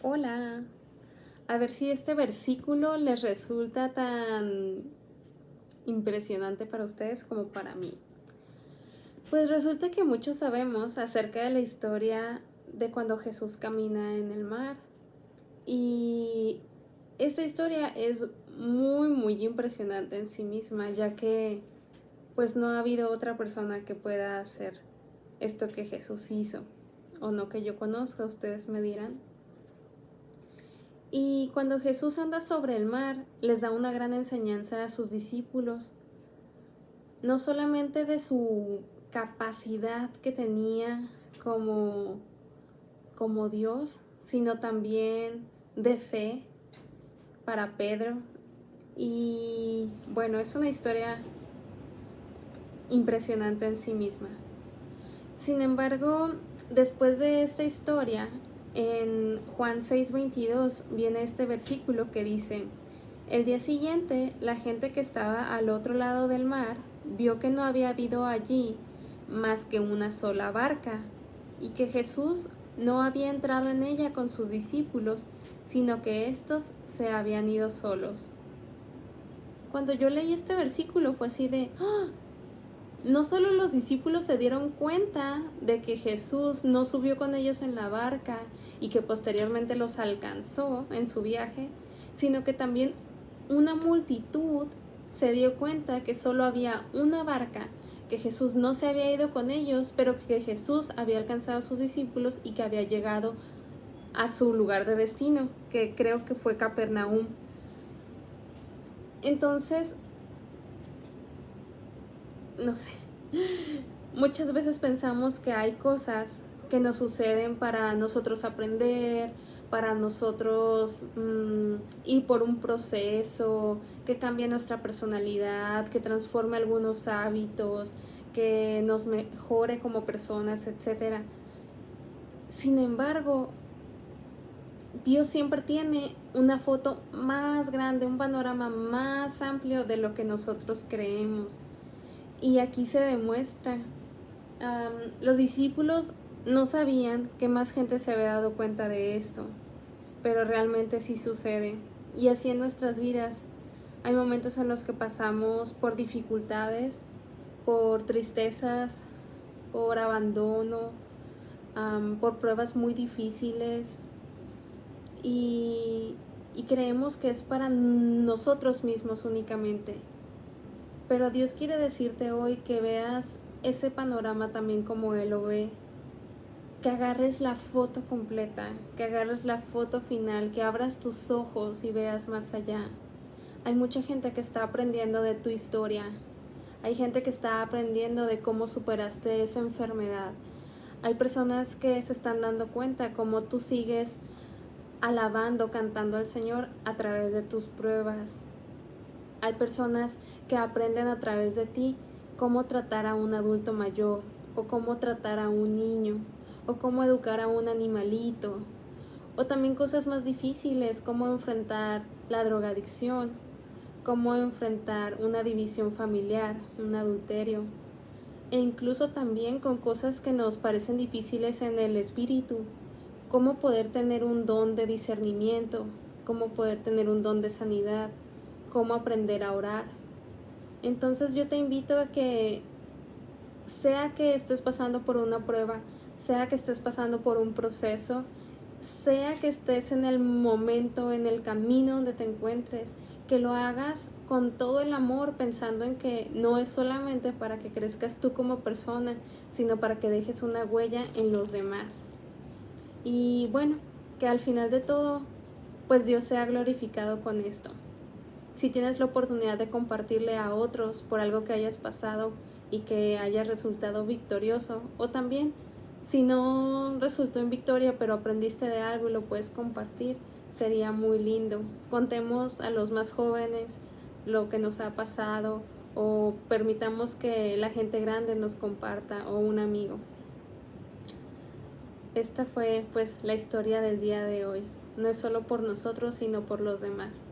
Hola, a ver si este versículo les resulta tan impresionante para ustedes como para mí. Pues resulta que muchos sabemos acerca de la historia de cuando Jesús camina en el mar. Y esta historia es muy impresionante en sí misma, ya que pues no ha habido otra persona que pueda hacer esto que Jesús hizo. O no que yo conozca, ustedes me dirán. Y cuando Jesús anda sobre el mar, les da una gran enseñanza a sus discípulos, no solamente de su capacidad que tenía como, como Dios, sino también de fe para Pedro. Y bueno, es una historia impresionante en sí misma. Sin embargo, después de esta historia, en Juan 6:22 viene este versículo que dice: el día siguiente, la gente que estaba al otro lado del mar vio que no había habido allí más que una sola barca, y que Jesús no había entrado en ella con sus discípulos, sino que éstos se habían ido solos. Cuando yo leí este versículo fue así de ¡ah! No solo los discípulos se dieron cuenta de que Jesús no subió con ellos en la barca y que posteriormente los alcanzó en su viaje, sino que también una multitud se dio cuenta que solo había una barca, que Jesús no se había ido con ellos, pero que Jesús había alcanzado a sus discípulos y que había llegado a su lugar de destino, que creo que fue Capernaum. Entonces, no sé, muchas veces pensamos que hay cosas que nos suceden para nosotros aprender, para nosotros ir por un proceso que cambie nuestra personalidad, que transforme algunos hábitos, que nos mejore como personas, etc. Sin embargo, Dios siempre tiene una foto más grande, un panorama más amplio de lo que nosotros creemos. Y aquí se demuestra. Los discípulos no sabían que más gente se había dado cuenta de esto, pero realmente sí sucede. Y así en nuestras vidas hay momentos en los que pasamos por dificultades, por tristezas, por abandono, por pruebas muy difíciles y, y creemos que es para nosotros mismos únicamente. Pero Dios quiere decirte hoy que veas ese panorama también como Él lo ve, que agarres la foto completa, que agarres la foto final, que abras tus ojos y veas más allá. Hay mucha gente que está aprendiendo de tu historia, hay gente que está aprendiendo de cómo superaste esa enfermedad, hay personas que se están dando cuenta cómo tú sigues alabando, cantando al Señor a través de tus pruebas. Hay personas que aprenden a través de ti cómo tratar a un adulto mayor, o cómo tratar a un niño, o cómo educar a un animalito, o también cosas más difíciles, cómo enfrentar la drogadicción, cómo enfrentar una división familiar, un adulterio, e incluso también con cosas que nos parecen difíciles en el espíritu, cómo poder tener un don de discernimiento, cómo poder tener un don de sanidad, cómo aprender a orar. Entonces yo te invito a que, sea que estés pasando por una prueba, sea que estés pasando por un proceso, sea que estés en el momento, en el camino donde te encuentres, que lo hagas con todo el amor, pensando en que no es solamente para que crezcas tú como persona, sino para que dejes una huella en los demás. Y bueno, que al final de todo, pues Dios sea glorificado con esto. Si tienes la oportunidad de compartirle a otros por algo que hayas pasado y que hayas resultado victorioso, o también si no resultó en victoria pero aprendiste de algo y lo puedes compartir, sería muy lindo. Contemos a los más jóvenes lo que nos ha pasado, o permitamos que la gente grande nos comparta, o un amigo. Esta fue pues la historia del día de hoy. No es solo por nosotros, sino por los demás.